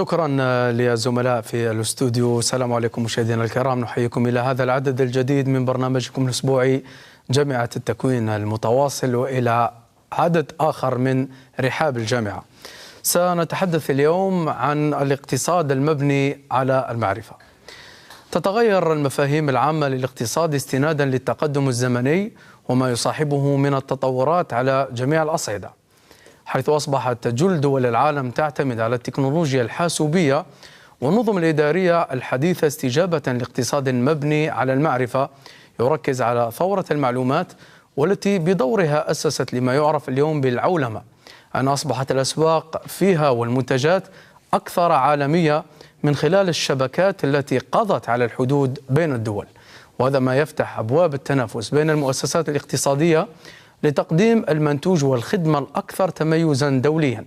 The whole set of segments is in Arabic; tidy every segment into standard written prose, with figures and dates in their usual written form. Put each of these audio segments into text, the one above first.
شكرا للزملاء في الاستوديو. السلام عليكم مشاهدينا الكرام، نحييكم إلى هذا العدد الجديد من برنامجكم الأسبوعي جامعة التكوين المتواصل، وإلى عدد آخر من رحاب الجامعة. سنتحدث اليوم عن الاقتصاد المبني على المعرفة. تتغير المفاهيم العامة للاقتصاد استنادا للتقدم الزمني وما يصاحبه من التطورات على جميع الأصعدة، حيث أصبحت جل دول العالم تعتمد على التكنولوجيا الحاسوبية والنظم الإدارية الحديثة استجابة لاقتصاد مبني على المعرفة يركز على ثورة المعلومات، والتي بدورها أسست لما يعرف اليوم بالعولمة، أن أصبحت الأسواق فيها والمنتجات أكثر عالمية من خلال الشبكات التي قضت على الحدود بين الدول، وهذا ما يفتح أبواب التنافس بين المؤسسات الاقتصادية لتقديم المنتوج والخدمة الأكثر تميزا دوليا.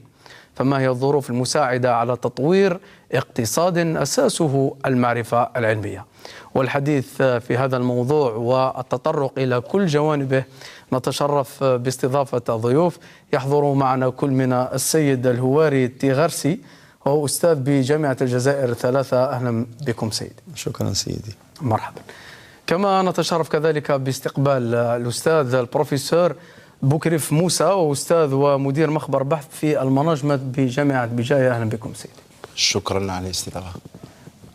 فما هي الظروف المساعدة على تطوير اقتصاد أساسه المعرفة العلمية؟ والحديث في هذا الموضوع والتطرق إلى كل جوانبه نتشرف باستضافة ضيوف. يحضر معنا كل من السيد الهواري التيغرسي، هو أستاذ بجامعة الجزائر الثلاثة. أهلا بكم سيدي. شكرا سيدي. مرحبا. كما نتشرف كذلك باستقبال الأستاذ البروفيسور بوكريف موسى، وأستاذ ومدير مخبر بحث في المانجمنت بجامعة بجاية. أهلا بكم سيدي. شكرا على الاستضافة.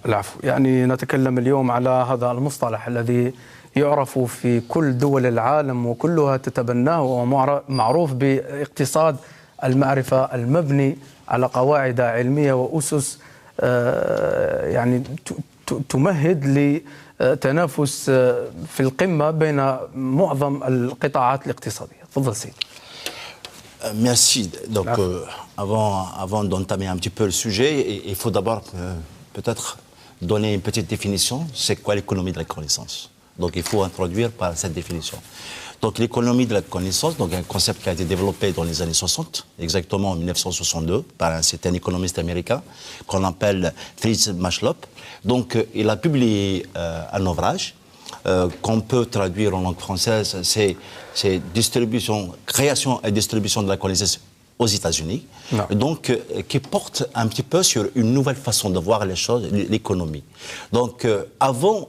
العفو. يعني نتكلم اليوم على هذا المصطلح الذي يعرف في كل دول العالم وكلها تتبناه، ومعروف باقتصاد المعرفة المبني على قواعد علمية وأسس يعني تمهد لتنافس في القمة بين معظم القطاعات الاقتصادية. تفضل سيدي. Merci. Donc, avant d'entamer un petit peu le sujet, il faut d'abord peut-être donner une petite définition. C'est quoi l'économie de la connaissance? Donc, il faut introduire par cette définition. Donc, l'économie de la connaissance, donc un concept qui a été développé dans les années 60, exactement en 1962, par un certain économiste américain qu'on appelle Fritz Maslow'H. Donc, il a publié un ouvrage qu'on peut traduire en langue française, c'est distribution, création et distribution de la connaissance aux États-Unis, donc qui porte un petit peu sur une nouvelle façon de voir les choses, l'économie. Donc, avant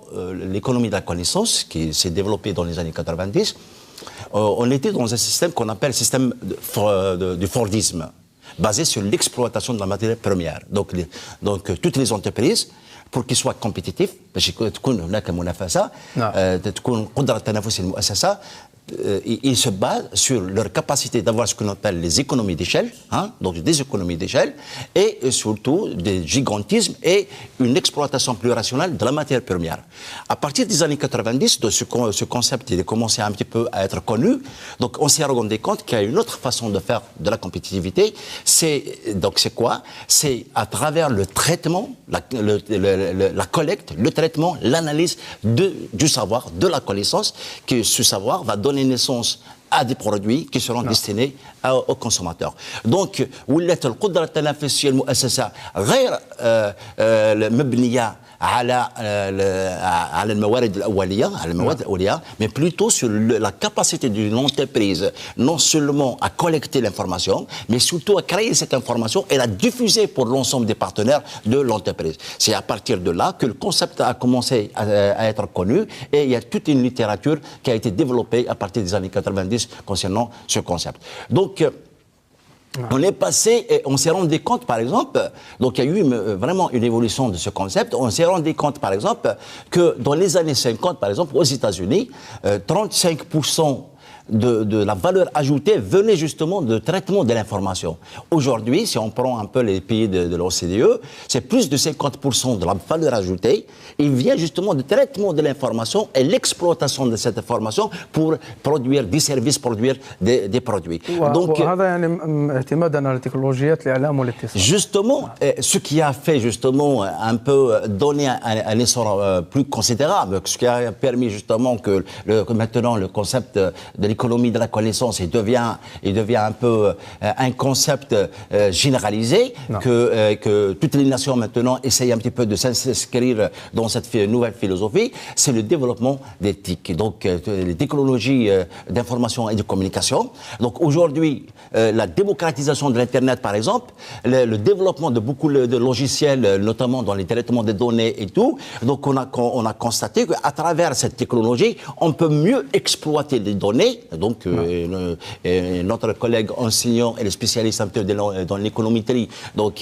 l'économie de la connaissance, qui s'est développée dans les années 90, on était dans un système qu'on appelle le système du Fordisme, basé sur l'exploitation de la matière première. Donc toutes les entreprises, pour qu'ils soient compétitifs, ils se basent sur leur capacité d'avoir ce qu'on appelle les économies d'échelle, donc des économies d'échelle, et surtout des gigantismes et une exploitation plus rationnelle de la matière première. À partir des années 90, ce concept il a commencé un petit peu à être connu, donc on s'est rendu compte qu'il y a une autre façon de faire de la compétitivité. C'est quoi? C'est à travers le traitement, la collecte, le traitement, l'analyse du savoir, de la connaissance, que ce savoir va donner naissance à des produits qui seront destinés aux consommateurs. Donc, ولات القدرة التنافسية المؤسسة غير مبنية على الموارد الأولية، على المواد الأولية, mais plutôt sur la capacité d'une entreprise non seulement à collecter l'information, mais surtout à créer cette information et la diffuser pour l'ensemble des partenaires de l'entreprise. C'est à partir de là que le concept a commencé à être connu, et il y a toute une littérature qui a été développée à partir des années 90 concernant ce concept. Donc, on est passé et on s'est rendu compte, par exemple, donc il y a eu vraiment une évolution de ce concept. On s'est rendu compte, par exemple, que dans les années 50, par exemple, aux États-Unis, 35% de la valeur ajoutée venait justement de traitement de l'information. Aujourd'hui, si on prend un peu les pays de l'OCDE, c'est plus de 50% de la valeur ajoutée. Il vient justement du traitement de l'information et l'exploitation de cette information pour produire des services, produire des produits. Donc, justement, ce qui a fait justement un peu donner un essor plus considérable, ce qui a permis justement que maintenant le concept de l'économie l'économie de la connaissance, il devient un peu un concept généralisé que toutes les nations maintenant essayent un petit peu de s'inscrire dans cette nouvelle philosophie. C'est le développement des TIC, donc les technologies d'information et de communication. Donc aujourd'hui, la démocratisation de l'Internet, par exemple, le développement de beaucoup de logiciels, notamment dans les traitements des données et tout. Donc on a constaté qu'à travers cette technologie, on peut mieux exploiter les données. Donc notre collègue enseignant et le spécialiste un peu dans l'économétrie, donc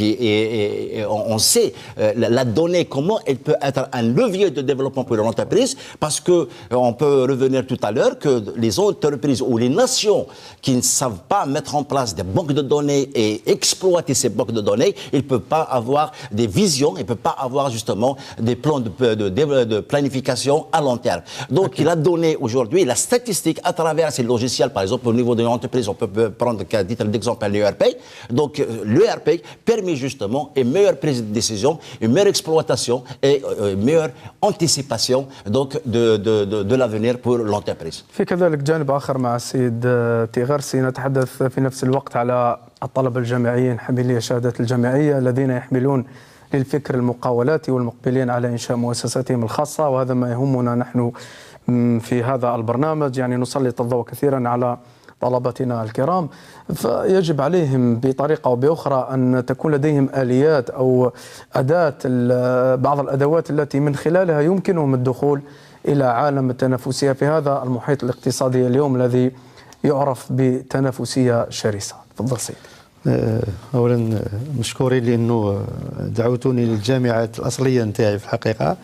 on sait la donnée, comment elle peut être un levier de développement pour l'entreprise, parce que on peut revenir tout à l'heure que les entreprises ou les nations qui ne savent pas mettre en place des banques de données et exploiter ces banques de données, ils ne peuvent pas avoir des visions, ils ne peuvent pas avoir justement des plans de planification à long terme. Donc la donnée aujourd'hui, la statistique à travers ces logiciels, par exemple au niveau de l'entreprise, on peut prendre à titre d'exemple l'ERP. Donc l'ERP permet justement une meilleure prise de décision, une meilleure exploitation et une meilleure anticipation donc de l'avenir pour l'entreprise. في كذلك جانب آخر مع السيد تيغرسي، نتحدث في نفس الوقت على الطلبة الجامعيين حاملي الشهادات الجامعية الذين يحملون للفكر المقاولاتي والمقبلين على إنشاء مؤسساتهم الخاصة، وهذا ما يهمنا نحن في هذا البرنامج. يعني نسلط الضوء كثيرا على طلبتنا الكرام، فيجب عليهم بطريقة أو بأخرى أن تكون لديهم آليات أو بعض الأدوات التي من خلالها يمكنهم الدخول إلى عالم التنافسية في هذا المحيط الاقتصادي اليوم الذي يعرف بتنافسية شرسة. تفضل سيدي. أولا مشكورين لأنه دعوتوني للجامعة الأصلية نتاعي في الحقيقة،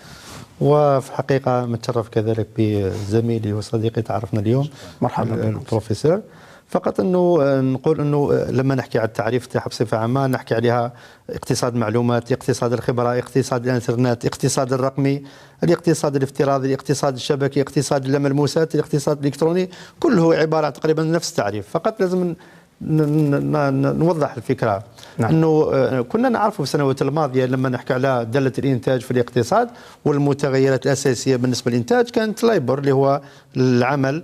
وفي الحقيقة متشرف كذلك بزميلي وصديقي تعرفنا اليوم مرحبا البروفيسور. فقط أنه نقول أنه لما نحكي على التعريف تاعها بصفة عامة نحكي عليها اقتصاد معلومات، اقتصاد الخبرة، اقتصاد الانترنت، اقتصاد الرقمي، الاقتصاد الافتراضي، الاقتصاد الشبكي، اقتصاد اللاملموسات، الاقتصاد الإلكتروني، كله عبارة عن تقريبا نفس التعريف. فقط لازم نوضح الفكرة. نعم. أنه كنا نعرفه في السنوات الماضية لما نحكي على دالة الإنتاج في الاقتصاد والمتغيرات الأساسية بالنسبة للإنتاج كانت لايبر اللي هو العمل،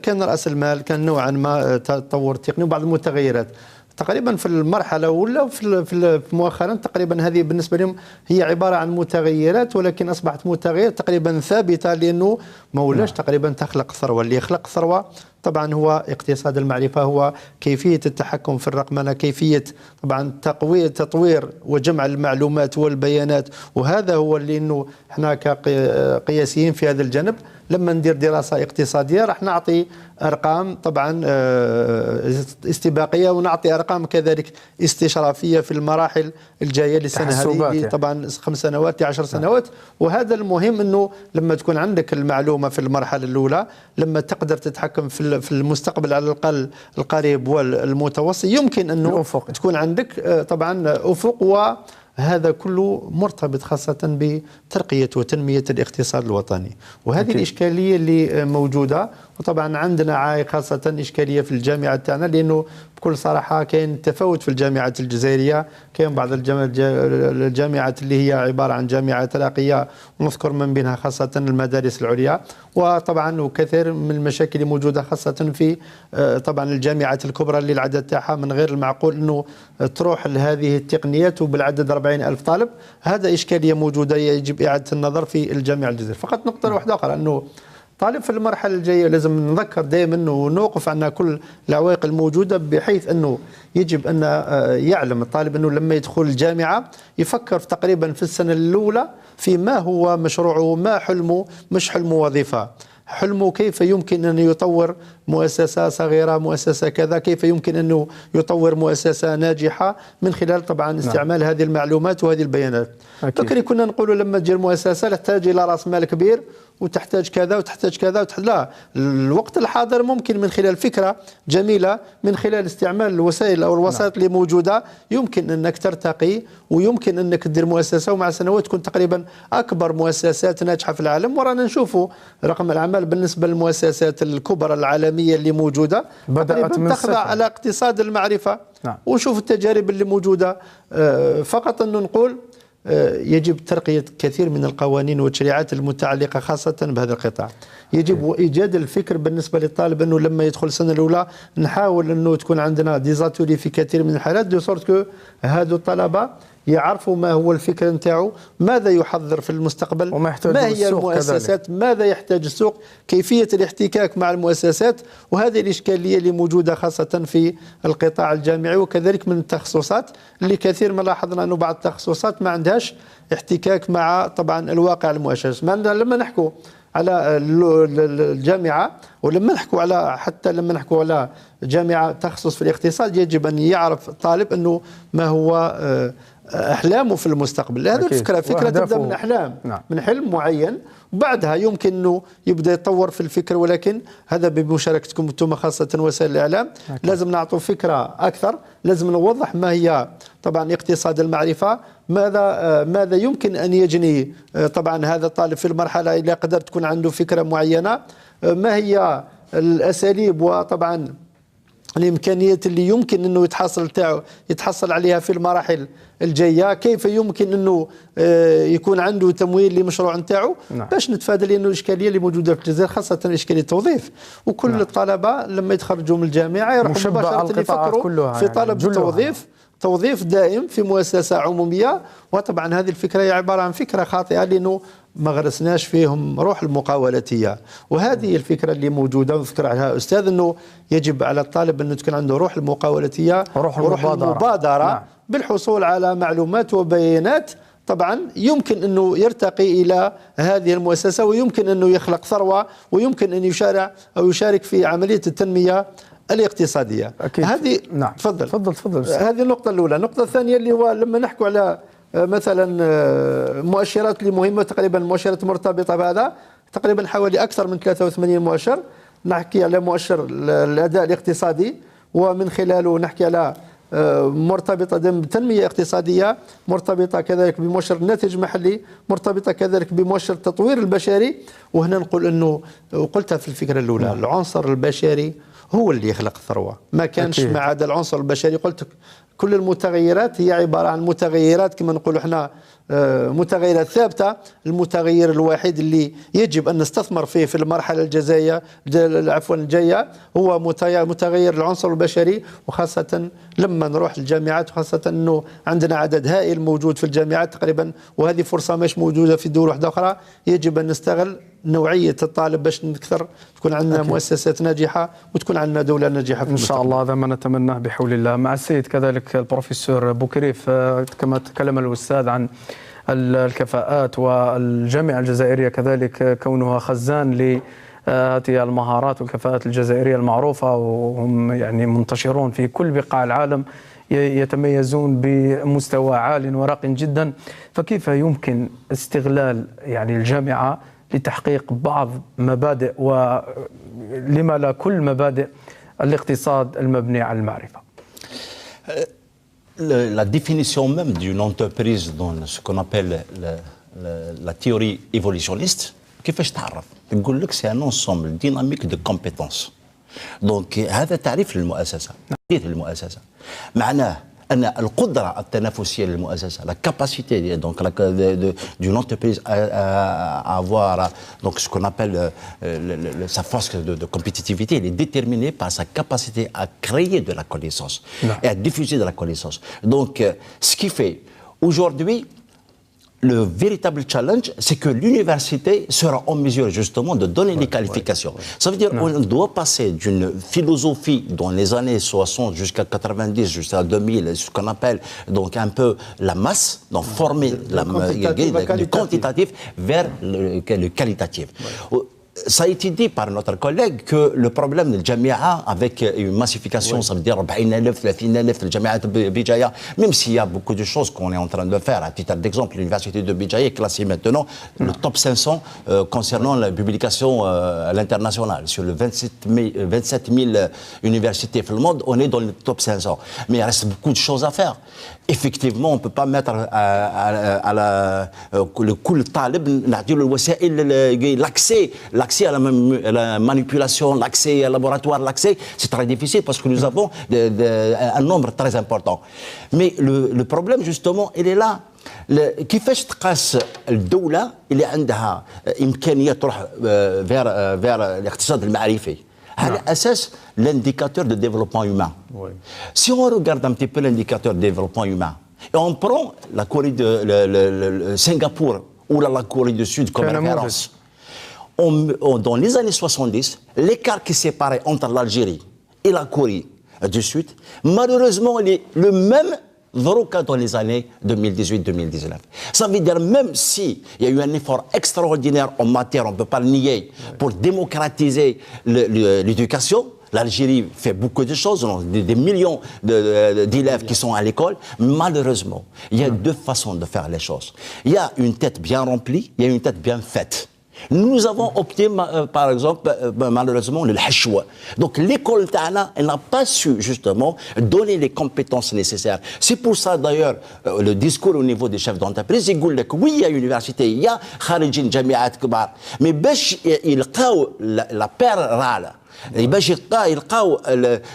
كان رأس المال، كان نوعا ما تطور تقني وبعض المتغيرات. تقريبا في المرحلة الأولى في مؤخرا تقريبا هذه بالنسبة لهم هي عبارة عن متغيرات، ولكن أصبحت متغيرات تقريبا ثابتة، لأنه ما ولاش تقريبا تخلق ثروة. اللي يخلق ثروة طبعا هو اقتصاد المعرفة، هو كيفية التحكم في الرقمنة، كيفية طبعا تطوير وجمع المعلومات والبيانات. وهذا هو اللي انه احنا كقياسيين في هذا الجانب لما ندير دراسة اقتصادية راح نعطي أرقام طبعا استباقية، ونعطي أرقام كذلك استشرافية في المراحل الجاية للسنة هذه طبعا 5 سنوات ل10 سنوات. وهذا المهم أنه لما تكون عندك المعلومة في المرحلة الأولى لما تقدر تتحكم في المستقبل على الأقل القريب والمتوسط، يمكن أنه تكون عندك طبعا أفق. وهذا كله مرتبط خاصة بترقية وتنمية الاقتصاد الوطني، وهذه الإشكالية اللي موجودة. وطبعا عندنا عائق خاصة إشكالية في الجامعة تاعنا، لأنه بكل صراحة كاين تفاوت في الجامعات الجزائرية. كاين بعض الجامعات اللي هي عبارة عن جامعات راقية، ونذكر من بينها خاصة المدارس العليا، وطبعا وكثير من المشاكل الموجودة خاصة في طبعا الجامعات الكبرى اللي العدد تاعها من غير المعقول أنه تروح لهذه التقنيات وبالعدد 40,000 طالب. هذا إشكالية موجودة يجب إعادة النظر في الجامعة الجزائرية. فقط نقطة واحدة أخرى، أنه طالب في المرحلة الجاية لازم نذكر دائما ونوقف عنا كل العوائق الموجودة، بحيث أنه يجب أن يعلم الطالب أنه لما يدخل الجامعة يفكر في تقريبا في السنة الأولى في ما هو مشروعه، ما حلمه، مش حلمه وظيفة، حلمه كيف يمكن أن يطور مؤسسة صغيرة، مؤسسة كذا، كيف يمكن أنه يطور مؤسسة ناجحة من خلال طبعا استعمال هذه المعلومات وهذه البيانات. بكري كنا نقول لما تجي المؤسسة تحتاج إلى رأس مال كبير وتحتاج كذا وتحتاج كذا لا، الوقت الحاضر ممكن من خلال فكرة جميلة، من خلال استعمال الوسائل أو الوسائط اللي موجودة يمكن أنك ترتقي، ويمكن أنك تدير مؤسسة ومع سنوات تكون تقريبا أكبر مؤسسات ناجحة في العالم. ورانا نشوفوا رقم الأعمال بالنسبة للمؤسسات الكبرى العالمية اللي موجودة بدأت تخضع على اقتصاد المعرفة. ونشوف التجارب اللي موجودة. فقط أنه نقول يجب ترقية كثير من القوانين والتشريعات المتعلقة خاصة بهذا القطاع. يجب إيجاد الفكر بالنسبة للطالب أنه لما يدخل السنة الأولى نحاول أنه تكون عندنا ديزاتوري في كثير من الحالات دو سورت كو هادو الطلبة يعرفوا ما هو الفكر نتاعو، ماذا يحضر في المستقبل، ما هي المؤسسات، ماذا يحتاج السوق، كيفية الاحتكاك مع المؤسسات. وهذه الإشكالية اللي موجودة خاصة في القطاع الجامعي وكذلك من التخصصات اللي كثير ما لاحظنا أنه بعض التخصصات ما عندهاش احتكاك مع طبعا الواقع المؤسس. لما نحكوا على الجامعة ولما نحكوا على حتى لما نحكوا على جامعة تخصص في الاقتصاد يجب أن يعرف الطالب أنه ما هو أحلامه في المستقبل. هذه الفكرة تبدأ من أحلام، من حلم معين، وبعدها يمكن أنه يبدأ يتطور في الفكر، ولكن هذا بمشاركتكم أنتم خاصة وسائل الإعلام. لازم نعطوا فكرة أكثر، لازم نوضح ما هي طبعا اقتصاد المعرفة، ماذا يمكن أن يجني طبعا هذا الطالب في المرحلة إذا قدر تكون عنده فكرة معينة، ما هي الأساليب وطبعا الإمكانيات اللي يمكن أنه يتحصل عليها في المراحل الجاية، كيف يمكن أنه يكون عنده تمويل لمشروع نتاعو باش نتفادى لأنه الإشكالية اللي موجودة في الجزائر خاصة إشكالية التوظيف. وكل الطلبة لما يتخرجوا من الجامعة يروحوا مباشرة يفكروا في طلب توظيف دائم في مؤسسة عمومية. وطبعا هذه الفكرة هي عبارة عن فكرة خاطئة لأنه ما غرسناش فيهم روح المقاولاتية، وهذه الفكرة اللي موجودة وذكر عليها أستاذ أنه يجب على الطالب أنه تكون عنده روح المقاولاتية، روح المبادرة بالحصول على معلومات وبيانات. طبعا يمكن أنه يرتقي إلى هذه المؤسسة ويمكن أنه يخلق ثروة ويمكن أن يشارك في عملية التنمية الاقتصادية. أكيد. هذه تفضل. هذه النقطة الأولى. النقطة الثانية اللي هو لما نحكوا على مثلا مؤشرات اللي مهمة، تقريبا مؤشرات مرتبطة بهذا، تقريبا حوالي أكثر من 83 مؤشر. نحكي على مؤشر الأداء الاقتصادي ومن خلاله نحكي على مرتبطة بتنمية اقتصادية، مرتبطة كذلك بمؤشر الناتج المحلي، مرتبطة كذلك بمؤشر التطوير البشري. وهنا نقول أنه وقلتها في الفكرة الأولى، العنصر البشري هو اللي يخلق الثروة، ما كانش ما عدا العنصر البشري. قلت كل المتغيرات هي عبارة عن متغيرات كما نقول احنا متغيرات ثابتة. المتغير الوحيد اللي يجب أن نستثمر فيه في المرحلة الجاية هو متغير العنصر البشري، وخاصة لما نروح الجامعات، وخاصة أنه عندنا عدد هائل موجود في الجامعات تقريبا، وهذه فرصة مش موجودة في دول واحدة أخرى. يجب أن نستغل نوعية الطالب باش نكثر تكون عندنا مؤسسات ناجحة وتكون عندنا دولة ناجحة في إن شاء الله. هذا ما نتمناه بحول الله. مع السيد كذلك البروفيسور بوكريف، كما تكلم الأستاذ عن الكفاءات والجامعة الجزائرية كذلك كونها خزان لهذه المهارات والكفاءات الجزائرية المعروفة، وهم يعني منتشرون في كل بقاع العالم، يتميزون بمستوى عال وراق جدا. فكيف يمكن استغلال يعني الجامعة لتحقيق بعض مبادئ ولما لا كل مبادئ الاقتصاد المبني على المعرفة؟ La définition même d'une entreprise dans ce qu'on appelle la théorie évolutionniste, كيفاش تعرف؟ يقول لك c'est un ensemble dynamique de compétences. Donc هذا تعريف للمؤسسة، المؤسسة معناه أن القدرة التنافسية للمؤسسة، la capacité donc d'une entreprise à avoir donc ce qu'on appelle sa force de compétitivité, elle est déterminée par sa capacité à créer de la connaissance et à diffuser de la connaissance. Donc ce qui fait aujourd'hui le véritable challenge, c'est que l'université sera en mesure justement de donner les qualifications. Ça veut dire qu'on doit passer d'une philosophie dans les années 60 jusqu'à 90, jusqu'à 2000, ce qu'on appelle donc un peu la masse, donc former du quantitatif vers le qualitatif. Ça a été dit par notre collègue que le problème de Jamia avec une massification, ça veut dire 40,000, 30,000 Jamia de Bijaya, même s'il y a beaucoup de choses qu'on est en train de faire. À titre d'exemple, l'université de Bijaya est classée maintenant le top 500 concernant la publication à l'international. Sur le 27 000 universités dans le monde, on est dans le top 500. Mais il reste beaucoup de choses à faire. Effectivement, on ne peut pas mettre à le cool talib, l'accès à la manipulation, l'accès au laboratoire, l'accès, c'est très difficile parce que nous avons un nombre très important. Mais le problème, justement, il est là. كيفاش تقاس الدولة اللي عندها إمكانية تروح vers الاقتصاد المعرفي على أساس l'indicateur de développement humain. Si on regarde un petit peu l'indicateur de développement humain, et on prend la Corée de Singapour ou la Corée du Sud comme référence, dans les années 70, l'écart qui séparait entre l'Algérie et la Corée du Sud, malheureusement, il est le même dans les années 2018-2019. Ça veut dire même s'il y a eu un effort extraordinaire en matière, on ne peut pas le nier, pour démocratiser l'éducation, l'Algérie fait beaucoup de choses, des millions d'élèves qui sont à l'école. Malheureusement, il y a deux façons de faire les choses. Il y a une tête bien remplie, il y a une tête bien faite. Nous avons opté, par exemple, malheureusement, le hachwa. Donc, l'école Ta'ana, elle n'a pas su, justement, donner les compétences nécessaires. C'est pour ça, d'ailleurs, le discours au niveau des chefs d'entreprise, il dit que oui, il y a une université, il y a Kharijin Jamiat Kbar, mais il y a la paire râle. باش يلقاو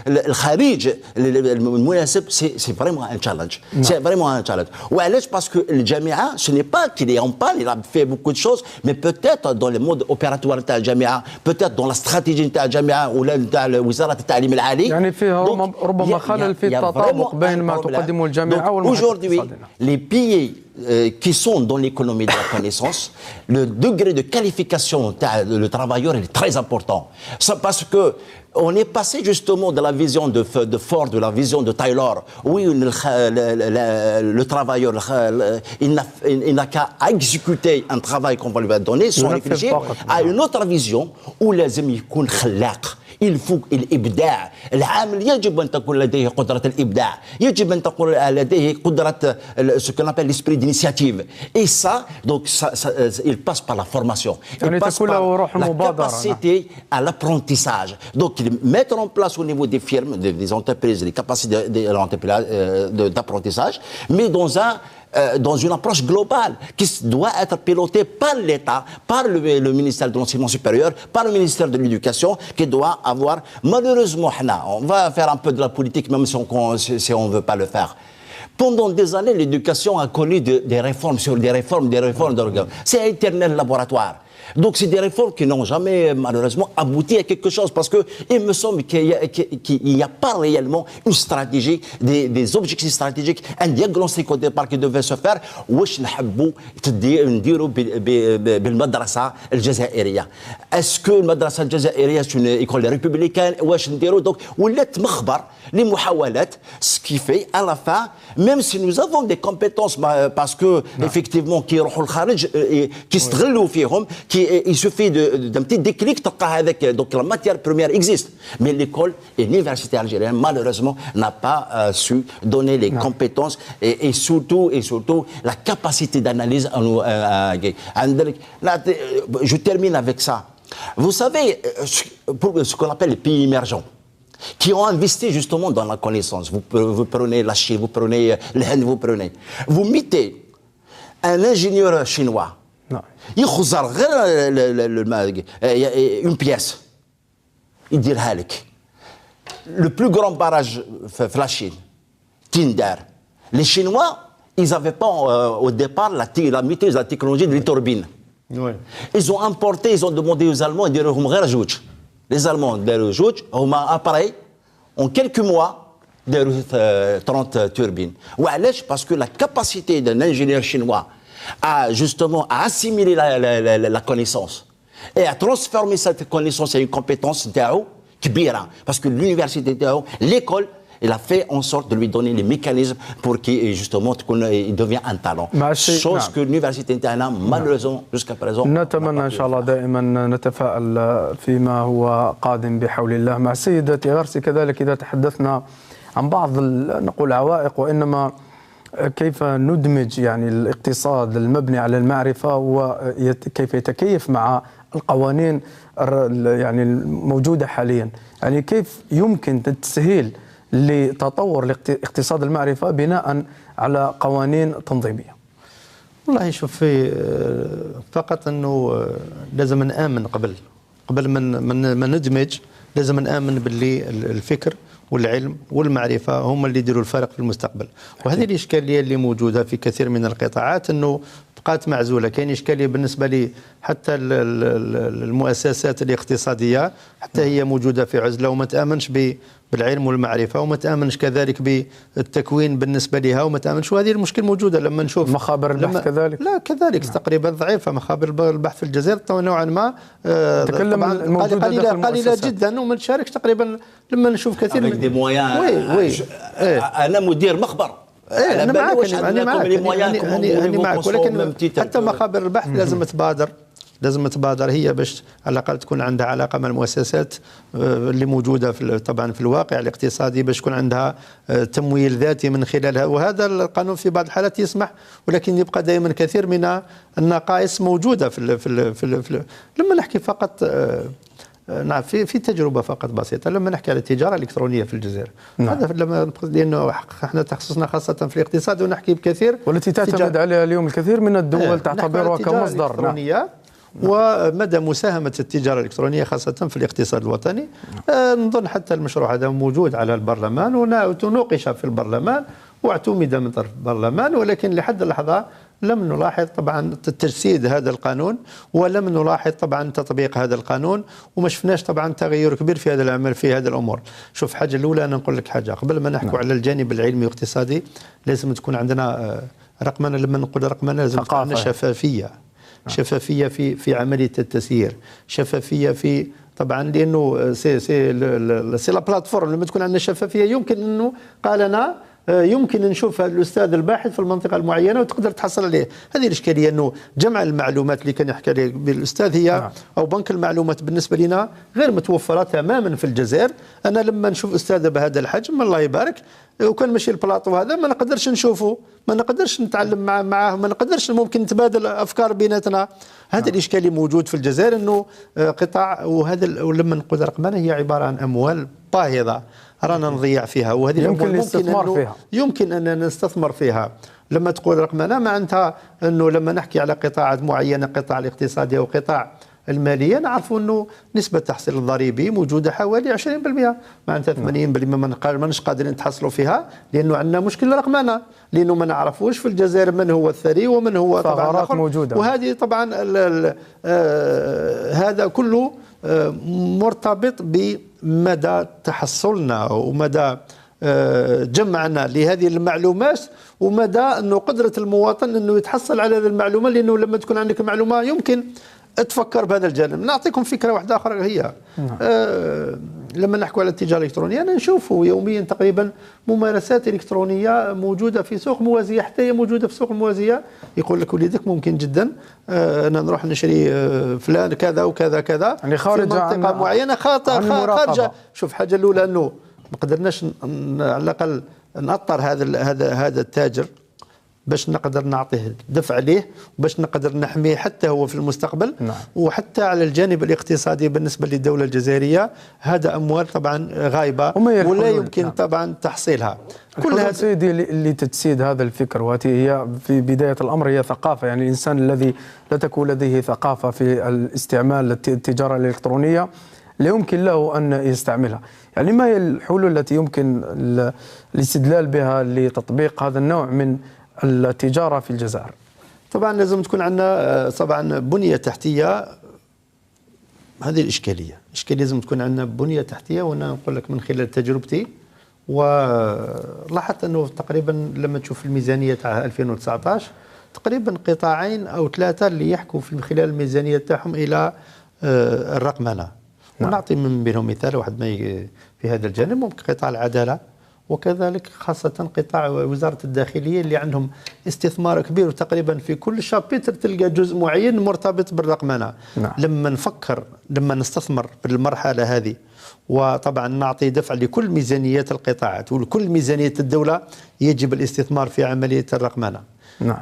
الخريج المناسب سي فريمون ان تشالنج سي فريمون ان تشالنج وعلاش باسكو الجامعه ce n'est pas qu'il est en panne il a fait beaucoup de choses mais peut-être dans le mode opératoire تاع الجامعه peut-être dans la stratégie تاع الجامعه ولا تاع وزاره التعليم العالي يعني فيها ربما خلل في التطابق بين ما تقدمه الجامعه والمؤسسات les pays qui sont dans l'économie de la connaissance, le degré de qualification le travailleur est très important. Ça parce que on est passé justement de la vision de Ford, de la vision de Taylor. Oui, le travailleur, il n'a qu'à exécuter un travail qu'on va lui donner sans réfléchir à une autre vision où les amis يكون خلاق. Il faut الإبداع العامل يجب أن تكون لديه قدرة الإبداع يجب أن تكون لديه قدرة ce qu'on appelle l'esprit d'initiative et ça donc il passe par la formation il passe par la capacité à l'apprentissage donc mettre en place au niveau des firmes des entreprises les capacités d'apprentissage mais dans une approche globale qui doit être pilotée par l'État, par le ministère de l'Enseignement supérieur, par le ministère de l'Éducation, qui doit avoir, malheureusement, on va faire un peu de la politique même si on ne veut pas le faire. Pendant des années, l'éducation a connu des réformes sur des réformes. C'est un éternel laboratoire. Donc c'est des réformes qui n'ont jamais malheureusement abouti à quelque chose parce que il me semble qu'il n'y a pas réellement une stratégie, des objectifs stratégiques, un diagnostic au départ qui devait se faire. واش نحبوا نديروا بالمدرسة الجزائرية. Est-ce que المدرسة الجزائرية c'est une école républicaine واش نديروا donc ولات مخبر لمحاولات ce qui fait à la fin même si nous avons des compétences parce que effectivement qui يروحوا الخارج qui يستغلوا فيهم il suffit d'un petit déclic donc la matière première existe mais l'école et l'université algérienne malheureusement n'a pas su donner les compétences et surtout la capacité d'analyse je termine avec ça vous savez pour ce qu'on appelle les pays émergents qui ont investi justement dans la connaissance vous prenez la Chine vous prenez l'Inde vous mettez un ingénieur chinois يخزر غير une pièce يديرها لك le plus grand barrage في la Chine Tindar les Chinois ils n'avaient pas au départ la maîtrise de la technologie des turbines ils ont importé ils ont demandé aux Allemands يديروهم غير جوج les Allemands داروا جوج هما appareils en quelques mois داروا 30 turbines وعلاش parce que la capacité d'un ingénieur chinois à justement à assimiler la connaissance et à transformer cette connaissance en une compétence كبيرة parce que l'université l'école elle a fait en sorte de lui donner les mécanismes pour qu'il justement il devient un talent chose que l'université interne malheureusement jusqu'à présent نتمنى إن شاء الله دائما نتفائل فيما هو قادم بحول الله مع سيدتي غرسي كذلك إذا تحدثنا عن بعض نقول عوائق وإنما كيف ندمج يعني الاقتصاد المبني على المعرفة وكيف يتكيف مع القوانين يعني الموجودة حاليا يعني كيف يمكن التسهيل لتطور اقتصاد المعرفة بناء على قوانين تنظيمية والله شوف فقط أنه لازم نآمن قبل ما ندمج لازم نآمن باللي الفكر والعلم والمعرفة هم اللي يديروا الفارق في المستقبل. وهذه الإشكالية اللي موجودة في كثير من القطاعات، أنه بقات معزولة. كاين إشكالية بالنسبة لي حتى المؤسسات الاقتصادية حتى هي موجودة في عزلة، وما تآمنش بالعلم والمعرفة، وما تآمنش كذلك بالتكوين بالنسبة لها، وما تآمنش. وهذه المشكل موجودة لما نشوف مخابر البحث كذلك. لا كذلك تقريبا ضعيفة. مخابر البحث في الجزائر نوعا ما قليلة جدا، وما نشاركش تقريبا. لما نشوف كثير من دي مويان. أنا مدير مخبر. أنا معك ولكن حتى مخابر البحث لازم تبادر هي باش على الأقل تكون عندها علاقة مع المؤسسات اللي موجودة طبعا في الواقع الاقتصادي، باش يكون عندها تمويل ذاتي من خلالها. وهذا القانون في بعض الحالات يسمح، ولكن يبقى دائما كثير من النقائص موجودة في لما نحكي فقط نعم في تجربه فقط بسيطه. لما نحكي على التجاره الالكترونيه في الجزائر، هذا لما لانه احنا تخصصنا خاصه في الاقتصاد ونحكي بكثير، والتي تعتمد عليها اليوم الكثير من الدول تعتبرها كمصدر. ومدى مساهمة التجارة الإلكترونية خاصة في الاقتصاد الوطني. نظن حتى المشروع هذا موجود على البرلمان وتناقش في البرلمان واعتمد من طرف البرلمان، ولكن لحد اللحظة لم نلاحظ طبعا تجسيد هذا القانون، ولم نلاحظ طبعا تطبيق هذا القانون، وما شفناش طبعا تغير كبير في هذا العمل في هذه الامور. شوف، حاجه الاولى انا نقول لك حاجه قبل ما نحكوا على الجانب العلمي والاقتصادي، لازم تكون عندنا رقمنه. لما نقول رقمنه لازم تكون عندنا شفافيه في عمليه التسيير، شفافيه في طبعا لانه سي لا بلاتفورم. لما تكون عندنا شفافيه يمكن انه قال انا يمكن نشوف هذا الاستاذ الباحث في المنطقه المعينه وتقدر تحصل عليه. هذه الاشكاليه انه جمع المعلومات اللي كان يحكي عليه بالاستاذ هي او بنك المعلومات بالنسبه لنا غير متوفره تماما في الجزائر. انا لما نشوف استاذ بهذا الحجم الله يبارك، وكان ماشي البلاطو هذا ما نقدرش نشوفه، ما نقدرش نتعلم معاه، ما نقدرش ممكن نتبادل افكار بيناتنا. هذا الاشكال اللي موجود في الجزائر انه قطاع، وهذا ولما نقول رقمنه هي عباره عن اموال باهظه رانا نضيع فيها، وهذه يمكن الاستثمار فيها، يمكن ان نستثمر فيها. لما تقول رقمنه معناتها انه لما نحكي على قطاعات معينه، قطاع الاقتصادي او قطاع الماليه، نعرفوا انه نسبه التحصيل الضريبي موجوده حوالي 20%، معناتها 80% ما نش قادرين نتحصلوا فيها، لانه عندنا مشكله رقمنه، لانه ما نعرفوش في الجزائر من هو الثري ومن هو طبعا موجوده. وهذه طبعا هذا كله مرتبط بمدى تحصلنا ومدى جمعنا لهذه المعلومات، ومدى انه قدره المواطن انه يتحصل على هذه المعلومه. لانه لما تكون عندك معلومه يمكن تفكر بهذا الجانب. نعطيكم فكره واحده اخرى، هي لما نحكوا على التجاره الالكترونيه انا نشوفوا يوميا تقريبا ممارسات الكترونيه موجوده في سوق موازيه، حتى هي موجوده في سوق الموازيه. يقول لك وليدك ممكن جدا انا نروح نشري فلان كذا وكذا كذا يعني خارج في منطقه معينه خارجه. شوف، حاجه الاولى انه ما قدرناش على الاقل نأطر هذا التاجر باش نقدر نعطيه دفع ليه، وباش نقدر نحميه حتى هو في المستقبل. وحتى على الجانب الاقتصادي بالنسبة للدولة الجزائرية هذا أموال طبعا غايبة ولا يمكن طبعا تحصيلها. كل هذا سيدي لتجسيد هذا الفكر، وهي في بداية الأمر هي ثقافة. يعني الإنسان الذي لا تكون لديه ثقافة في الاستعمال التجارة الإلكترونية لا يمكن له أن يستعملها. يعني ما هي الحلول التي يمكن الاستدلال بها لتطبيق هذا النوع من التجارة في الجزائر؟ طبعا لازم تكون عندنا طبعا بنية تحتية. هذه الإشكالية لازم تكون عندنا بنية تحتية. وأنا نقول لك من خلال تجربتي ولاحظت أنه تقريبا لما تشوف الميزانية تاع 2019 تقريبا قطاعين أو ثلاثة اللي يحكوا في خلال الميزانية تاعهم إلى الرقمنة. ونعطي من بينهم مثال واحد في هذا الجانب، ممكن قطاع العدالة، وكذلك خاصة قطاع وزارة الداخلية اللي عندهم استثمار كبير، وتقريبا في كل شابتر تلقى جزء معين مرتبط بالرقمنة. لما نستثمر في المرحلة هذه، وطبعا نعطي دفع لكل ميزانيات القطاعات ولكل ميزانية الدولة، يجب الاستثمار في عملية الرقمنة.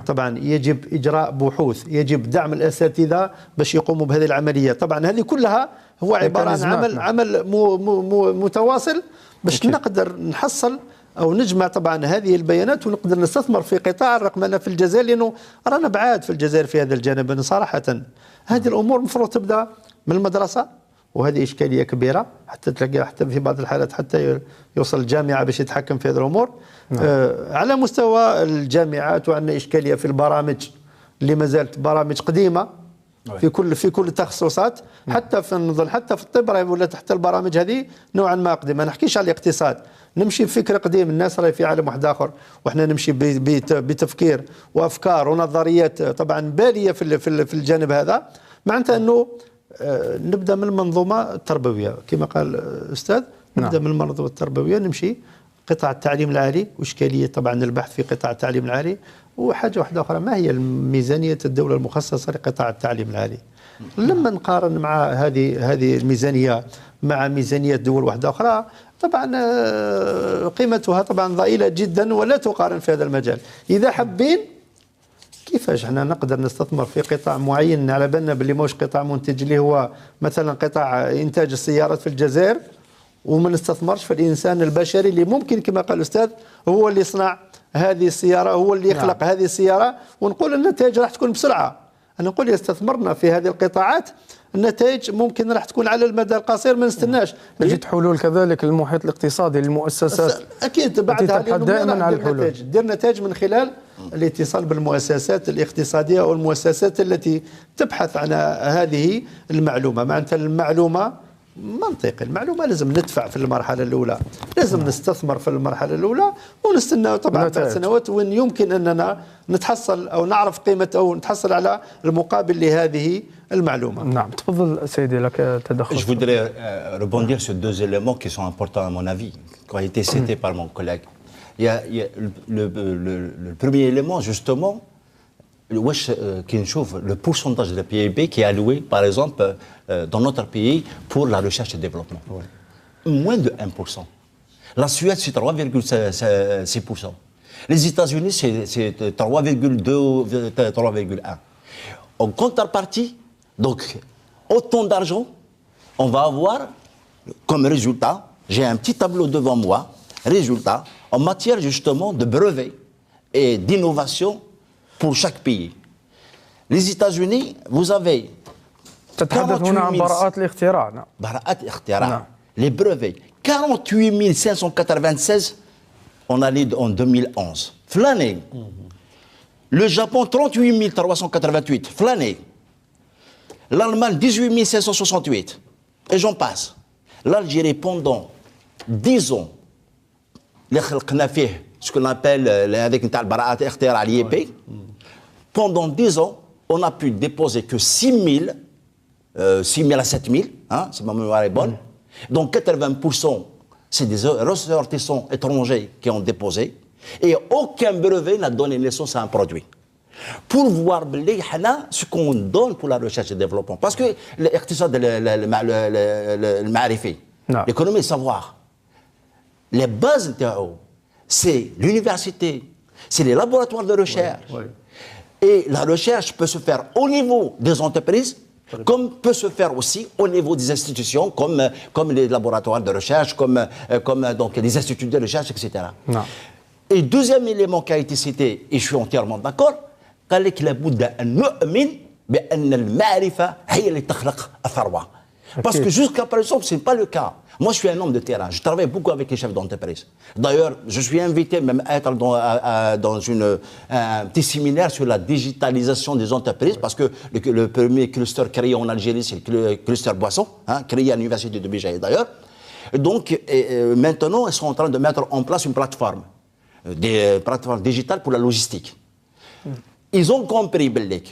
طبعا يجب إجراء بحوث، يجب دعم الأساتذة باش يقوموا بهذه العملية. طبعا هذه كلها هو عبارة عن عمل متواصل باش نقدر نحصل أو نجمع طبعا هذه البيانات ونقدر نستثمر في قطاع الرقمنة في الجزائر، لأنه رانا بعاد في الجزائر في هذا الجانب. صراحة هذه الأمور المفروض تبدأ من المدرسة وهذه اشكاليه كبيره، حتى تلقى حتى في بعض الحالات حتى يوصل الجامعه باش يتحكم في هذه الامور. على مستوى الجامعات وعندنا اشكاليه في البرامج اللي ما زالت برامج قديمه في كل التخصصات، حتى في نظن حتى في الطب راهي ولات حتى البرامج هذه نوعا ما قديمه. ما نحكيش على الاقتصاد، نمشي بفكر قديم، الناس راهي في عالم واحد اخر وحنا نمشي بتفكير وافكار ونظريات طبعا باليه في الجانب هذا. معناتها انه نبدا من المنظومه التربويه كما قال الاستاذ، نبدا من المنظومه التربويه، نمشي قطاع التعليم العالي واشكاليه طبعا البحث في قطاع التعليم العالي. وحاجه واحده اخرى، ما هي ميزانيه الدوله المخصصه لقطاع التعليم العالي؟ لما نقارن مع هذه الميزانيه مع ميزانيه دول واحده اخرى، طبعا قيمتها طبعا ضئيله جدا ولا تقارن في هذا المجال. اذا حابين كيفاش احنا نقدر نستثمر في قطاع معين على بالنا باللي موش قطاع منتج اللي هو مثلا قطاع انتاج السيارات في الجزائر، وما نستثمرش في الانسان البشري اللي ممكن كما قال الاستاذ هو اللي يصنع هذه السياره، هو اللي يخلق هذه السياره، ونقول النتائج راح تكون بسرعه. انا نقول استثمرنا في هذه القطاعات النتائج ممكن راح تكون على المدى القصير، ما نستناش. نجد حلول كذلك للمحيط الاقتصادي للمؤسسات اكيد بعدها دائما على الحلول. دير نتائج من خلال الاتصال بالمؤسسات الاقتصاديه او المؤسسات التي تبحث عن هذه المعلومه. معناتها المعلومه منطقي، المعلومه لازم ندفع في المرحله الاولى، لازم نستثمر في المرحله الاولى ونستنى طبعا بعد سنوات وين يمكن اننا نتحصل او نعرف قيمه او نتحصل على المقابل لهذه المعلومه. نعم تفضل سيدي لك تدخل. Je voudrais rebondir sur deux éléments qui sont importants à mon avis, qui ont été cités par mon collègue. Il y a le premier élément justement, qui nous le pourcentage de PIB qui est alloué, par exemple, dans notre pays pour la recherche et développement. Moins de 1%. La Suède, c'est 3,6%. Les États-Unis, c'est 3,2, 3,1. En contrepartie, donc, autant d'argent, on va avoir comme résultat, j'ai un petit tableau devant moi, résultat, en matière justement de brevets et d'innovation pour chaque pays. Les États-Unis, vous avez تتحدث هنا عن براءات الاختراع. نعم. براءات الاختراع. Les brevets. 48 596, on allait en 2011. Flâner. Le Japon, 38 388. Flâner. L'Allemagne, 18 568. Et j'en passe. L'Algérie, pendant 10 ans, ce qu'on appelle avec une براءات اختراع l'IEP, pendant 10 ans, on n'a pu déposer que 6 000 à 7 000, hein, si ma mémoire est bonne. Donc 80%, c'est des ressortissants étrangers qui ont déposé. Et aucun brevet n'a donné naissance à un produit. Pour voir ce qu'on donne pour la recherche et le développement. Parce que l'économie, le savoir, les bases, c'est l'université, c'est les laboratoires de recherche. Et la recherche peut se faire au niveau des entreprises, comme peut se faire aussi au niveau des institutions, comme les laboratoires de recherche, comme donc les instituts de recherche, etc. Non. Et deuxième élément qui a été cité, et je suis entièrement d'accord, قال لك لابد أن نؤمن بأن المعرفة هي اللي تخلق الثروة. Parce que jusqu'à présent, ce n'est pas le cas. Moi, je suis un homme de terrain. Je travaille beaucoup avec les chefs d'entreprise. D'ailleurs, je suis invité même à être dans un petit séminaire sur la digitalisation des entreprises, parce que le premier cluster créé en Algérie, c'est le cluster Boisson, hein, créé à l'université de Béjaïa d'ailleurs. Donc, maintenant, ils sont en train de mettre en place une plateforme, des plateformes digitales pour la logistique. Ils ont compris, Belek.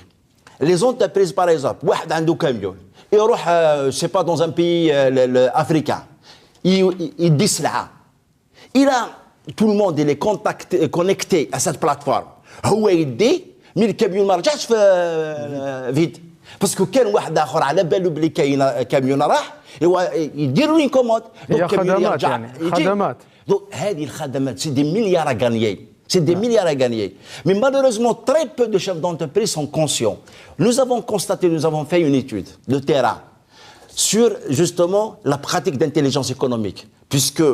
Les entreprises, par exemple, واحد عنده camion. Il يروح, je ne sais pas, dans un pays africain. Il dit cela. Il a, tout le monde, il est connecté à cette plateforme. هو يدي من الكاميون ما رجعش vite. Parce que كان واحد آخر على باله بلي كاميون راح يدير له كوموند. هي خدمات يعني خدمات. هذه الخدمات c'est des milliards à gagner. C'est des milliards à gagner. Mais malheureusement, très peu de chefs d'entreprise sont conscients. Nous avons constaté, nous avons fait une étude de terrain sur justement la pratique d'intelligence économique, puisque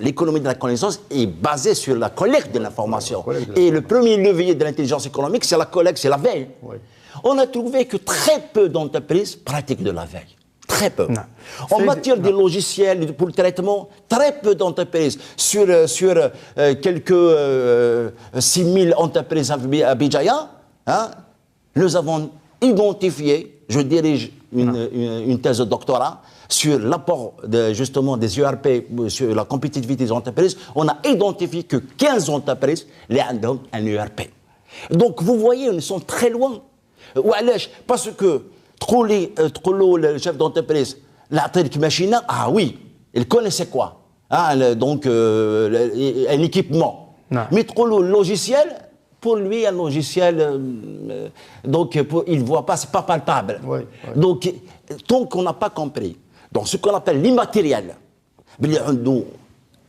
l'économie de la connaissance est basée sur la collecte de l'information. Et le premier levier de l'intelligence économique, c'est la collecte, c'est la veille. Oui. On a trouvé que très peu d'entreprises pratiquent de la veille. très peu. En matière de logiciels pour le traitement, très peu d'entreprises. Sur quelques 6 000 entreprises à Bijaya, hein, nous avons identifié, je dirige une thèse de doctorat, sur l'apport justement des ERP sur la compétitivité des entreprises. On a identifié que 15 entreprises les ont un ERP. Donc vous voyez, ils sont très loin. Parce que le chef d'entreprise, la machine, ah oui, il connaissait quoi, hein, donc un équipement. Non. Mais le logiciel, pour lui, un logiciel, donc il ne voit pas, c'est pas palpable. Oui, oui. Donc, tant qu'on n'a pas compris, donc ce qu'on appelle l'immatériel,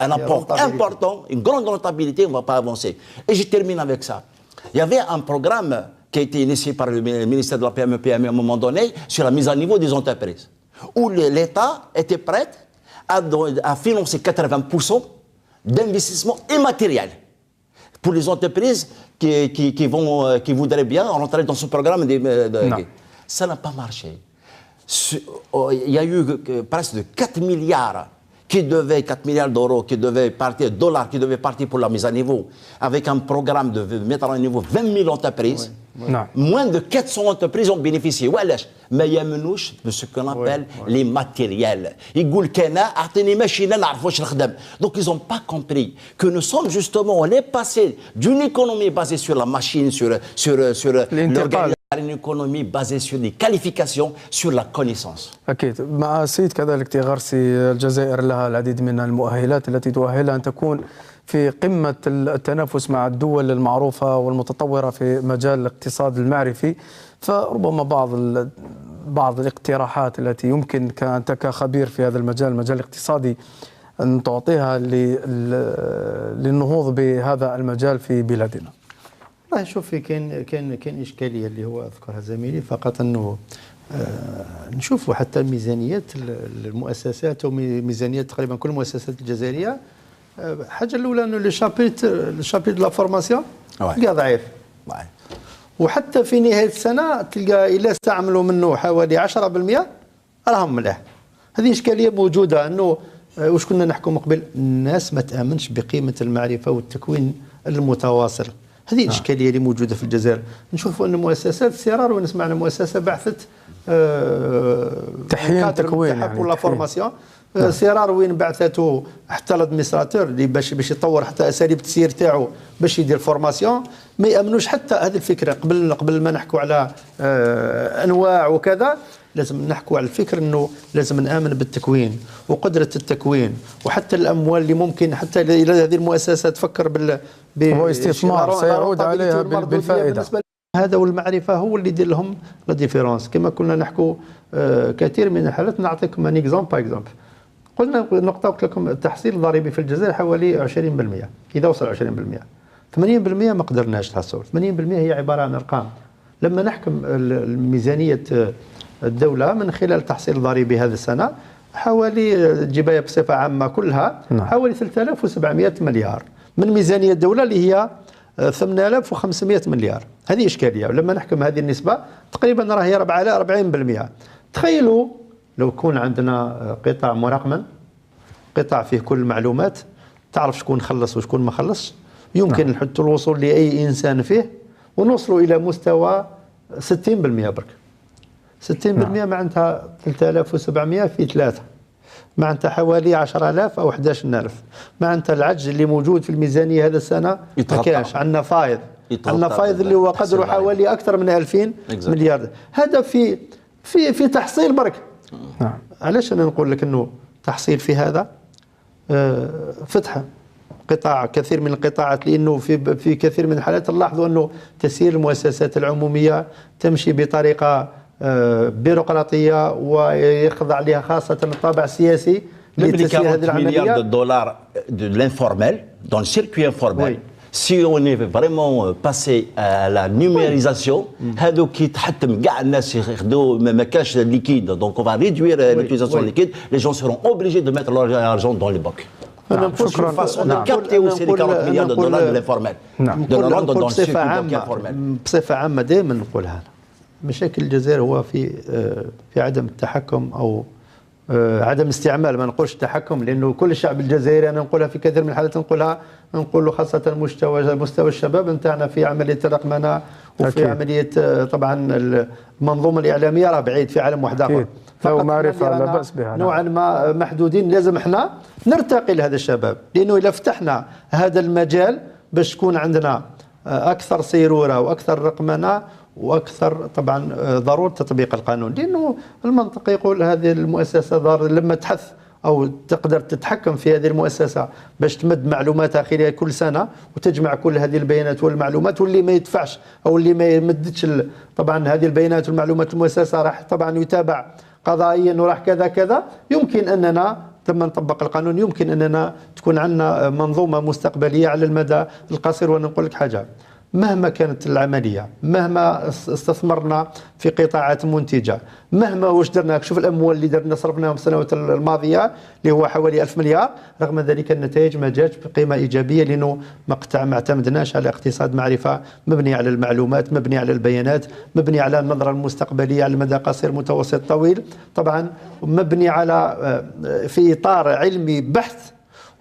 un apport important, une grande rentabilité, on ne va pas avancer. Et je termine avec ça. Il y avait un programme qui a été initié par le ministère de la PME à un moment donné sur la mise à niveau des entreprises, où l'État était prêt à financer 80% d'investissement immatériel pour les entreprises qui voudraient bien rentrer dans ce programme. Ça n'a pas marché. Il y a eu presque 4 milliards d'euros qui devaient partir, dollars qui devaient partir pour la mise à niveau, avec un programme de mettre à niveau 20 000 entreprises. Oui, oui. Moins de 400 entreprises ont bénéficié. Mais il y a de ce qu'on appelle les matériels. Donc ils n'ont pas compris que nous sommes justement, on est passé d'une économie basée sur la machine, sur l'organisation, une économie basée sur les qualifications, sur la connaissance. أكيد مع السيد كذلك تيغارسي الجزائر لها العديد من المؤهلات التي تؤهلها أن تكون في قمة التنافس مع الدول المعروفة والمتطورة في مجال الاقتصاد المعرفي، فربما بعض الاقتراحات التي يمكن أنت كخبير في هذا المجال الاقتصادي أن تعطيها للنهوض بهذا المجال في بلادنا. شوفي كاين اشكاليه اللي هو اذكرها زميلي، فقط انه نشوفوا حتى ميزانيات المؤسسات وميزانيات تقريبا كل المؤسسات الجزائريه. الحاجه الاولى انه لو شابيتر دو لا فورماسيون تلقى ضعيف، وحتى في نهايه السنه تلقى الا استعملوا منه حوالي 10% راهم ملاح. هذه اشكاليه موجوده، انه واش كنا نحكم قبل، الناس ما تامنش بقيمه المعرفه والتكوين المتواصل. هذه الإشكالية اللي موجودة في الجزائر. نشوفوا أن مؤسسات السرار، ونسمع عن مؤسسة بعثت تحيين تكوين يعني ولا فورماسيون سرار وين بعثته حتى الادمينستراتور اللي باش يطور حتى اساليب التسيير تاعو باش يدير فورماسيون. ما يامنوش حتى هذه الفكره. قبل ما نحكوا على انواع وكذا، لازم نحكوا على الفكر انه لازم نامن بالتكوين وقدره التكوين، وحتى الاموال اللي ممكن حتى الى هذه المؤسسه تفكر هو استثمار سيعود عليها بالفائده. هذا والمعرفه هو اللي يدير لهم لا ديفيرونس. كما كنا نحكوا كثير من الحالات. نعطيكم ان اكزومبل باغ اكزومبل. قلنا نقطه قلت لكم التحصيل الضريبي في الجزائر حوالي 20%. اذا وصل 20% 80% ما قدرناش نحصلوا. 80% هي عباره عن ارقام. لما نحكم ميزانيه الدوله من خلال التحصيل الضريبي هذه السنه حوالي جبايه بصفه عامه كلها حوالي 3700 مليار من ميزانيه الدوله اللي هي 8500 مليار. هذه اشكاليه. ولما نحكم هذه النسبه تقريبا راهي 40%. تخيلوا لو يكون عندنا قطاع مراقما، قطاع فيه كل المعلومات، تعرف شكون خلص وشكون ما خلص، يمكن نحط الوصول لاي انسان فيه ونوصلوا الى مستوى 60% برك. 60% معناتها 3700 في 3 معناتها حوالي 10000 او 11000. معناتها العجز اللي موجود في الميزانيه هذا السنه ما كانش. عندنا فايض، اللي هو قدره حوالي اكثر من 2000 مليار. هذا في تحصيل برك. علاش انا نقول لك انه تحصيل في هذا فتح قطاع كثير من القطاعات، لانه في كثير من الحالات نلاحظوا انه تسيير المؤسسات العموميه تمشي بطريقه بيروقراطيه ويخضع لها خاصه الطابع السياسي لتسيير هذه العمليه. milliards de dollars de l'informel dans le circuit informel. Si on est vraiment passé à la numérisation, هذوك يتحتم كاع الناس ياخذوا ما كاش liquide, donc on va réduire l'utilisation liquide. Les gens seront obligés de mettre leur argent dans les banques. شكرا. façon de capter aussi les 40 milliards de dollars de l'informel. de le rendre dans le circuit bancaire formel. بصفه عامه دائما نقولها، مشاكل الجزائر هو في عدم التحكم او عدم استعمال، ما نقولش تحكم، لانه كل الشعب الجزائري انا نقولها في كثير من الحالات نقول خاصه مستوى الشباب نتاعنا في عمليه الرقمنه وفي عمليه طبعا المنظومه الاعلاميه راه بعيد في عالم واحد اخر. لو معرفه لا باس بها نوعا ما محدودين. لازم احنا نرتقي لهذا الشباب، لانه اذا فتحنا هذا المجال باش تكون عندنا اكثر سيروره واكثر رقمنه واكثر طبعا ضروره تطبيق القانون، لانه المنطق يقول هذه المؤسسه لما تحث او تقدر تتحكم في هذه المؤسسه باش تمد معلوماتها خلال كل سنه وتجمع كل هذه البيانات والمعلومات، واللي ما يدفعش او اللي ما يمدش طبعا هذه البيانات والمعلومات المؤسسه راح طبعا يتابع قضائيا وراح كذا كذا. يمكن اننا لما نطبق القانون يمكن اننا تكون عندنا منظومه مستقبليه على المدى القصير. وانا نقول لك حاجه، مهما كانت العمليه، مهما استثمرنا في قطاعات منتجه، مهما واش درنا، شوف الاموال اللي درنا صرفناهم السنوات الماضيه اللي هو حوالي 1000 مليار، رغم ذلك النتائج ما جاتش بقيمه ايجابيه، لانه ما اعتمدناش على اقتصاد معرفه مبني على المعلومات، مبني على البيانات، مبني على النظره المستقبليه على المدى قصير متوسط طويل، طبعا مبني على في اطار علمي بحث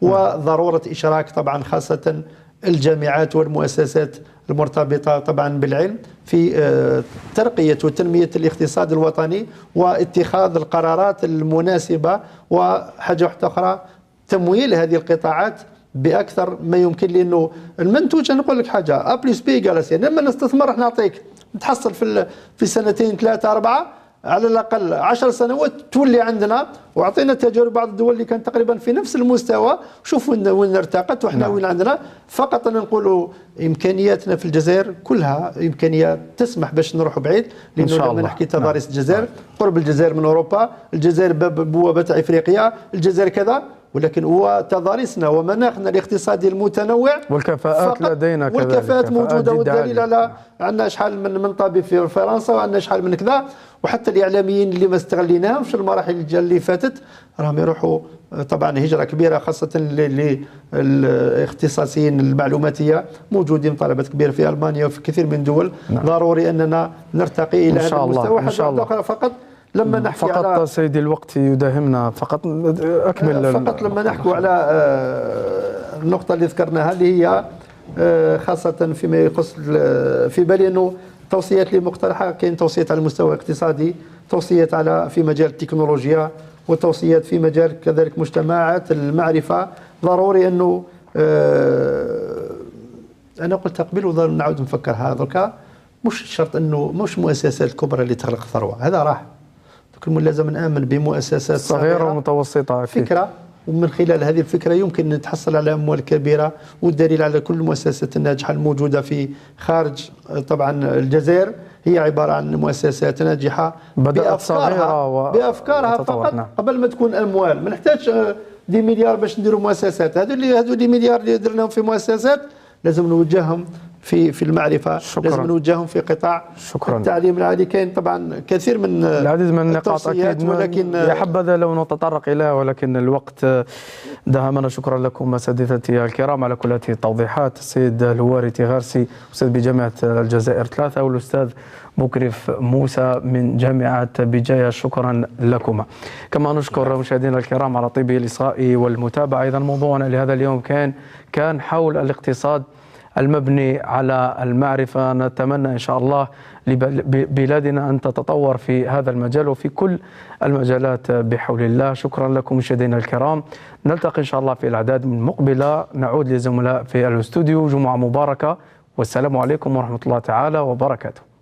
وضروره اشراك طبعا خاصه الجامعات والمؤسسات المرتبطة طبعا بالعلم في ترقية وتنمية الاقتصاد الوطني واتخاذ القرارات المناسبة. وحاجة واحدة أخرى، تمويل هذه القطاعات بأكثر ما يمكن، لأنه المنتوج أنا نقول لك حاجة أ بلس بي يقال سي، لما نستثمر راح نعطيك نتحصل في سنتين 3 4 على الأقل 10 سنوات تولي عندنا. وعطينا تجارب بعض الدول اللي كانت تقريبا في نفس المستوى، شوفوا وين ارتقت وإحنا وين عندنا. فقط أنا نقولوا إمكانياتنا في الجزائر كلها إمكانيات تسمح باش نروحوا بعيد، لأنه لما نحكي تضاريس الجزائر قرب الجزائر من أوروبا، الجزائر بوابة إفريقيا، الجزائر كذا، ولكن هو تضاريسنا ومناخنا الاقتصادي المتنوع والكفاءات لدينا كذلك، والكفاءات موجوده، والدليل على عندنا شحال من طبيب في فرنسا وعندنا شحال من كذا. وحتى الاعلاميين اللي ما استغليناهمش في المراحل اللي فاتت راهم يروحوا طبعا هجره كبيره، خاصه للاختصاصيين المعلوماتيه موجودين طلبه كبيره في المانيا وفي كثير من الدول. ضروري اننا نرتقي الى هذا المستوى. حاجه اخرى فقط لما نحكي فقط على سيدي الوقت يداهمنا، فقط اكمل فقط لما نحكوا على النقطة اللي ذكرناها اللي هي خاصة فيما يخص في بالي انه توصيات اللي مقترحة، كاين توصيات على المستوى الاقتصادي، توصيات في مجال التكنولوجيا، وتوصيات في مجال كذلك مجتمعات المعرفة. ضروري انه انا قلت قبل ونعاود نفكرها دركا، مش شرط انه مش المؤسسات الكبرى اللي تخلق ثروة، هذا راح لازم نآمن بمؤسسات صغيرة ومتوسطة فكرة، ومن خلال هذه الفكرة يمكن نتحصل على أموال كبيرة. والدليل على كل المؤسسات الناجحة الموجودة في خارج طبعا الجزائر هي عبارة عن مؤسسات ناجحة بدأت صغيرة بأفكارها فقط قبل ما تكون أموال. ما نحتاج دي مليار باش نديروا مؤسسات، هذو دي مليار اللي درناهم في مؤسسات لازم نوجههم في المعرفة. شكرا. لازم نوجههم في قطاع التعليم العالي. كاين طبعا كثير من العديد من النقاط أكيد، ولكن يا حبذا لو نتطرق إليها، ولكن الوقت دهمنا. شكرا لكم أساتذتي الكرام على كل هذه التوضيحات، السيد الهواري تيغارسي أستاذ بجامعة الجزائر 3، والأستاذ مكرف موسى من جامعة بجاية. شكرا لكما. كما نشكر مشاهدينا الكرام على طيب الإصغاء والمتابعة. إذا موضوعنا لهذا اليوم كان حول الاقتصاد المبني على المعرفة. نتمنى إن شاء الله لبلادنا أن تتطور في هذا المجال وفي كل المجالات بحول الله. شكرا لكم مشاهدينا الكرام، نلتقي إن شاء الله في الأعداد من مقبلة. نعود للزملاء في الاستوديو. جمعة مباركة والسلام عليكم ورحمة الله تعالى وبركاته.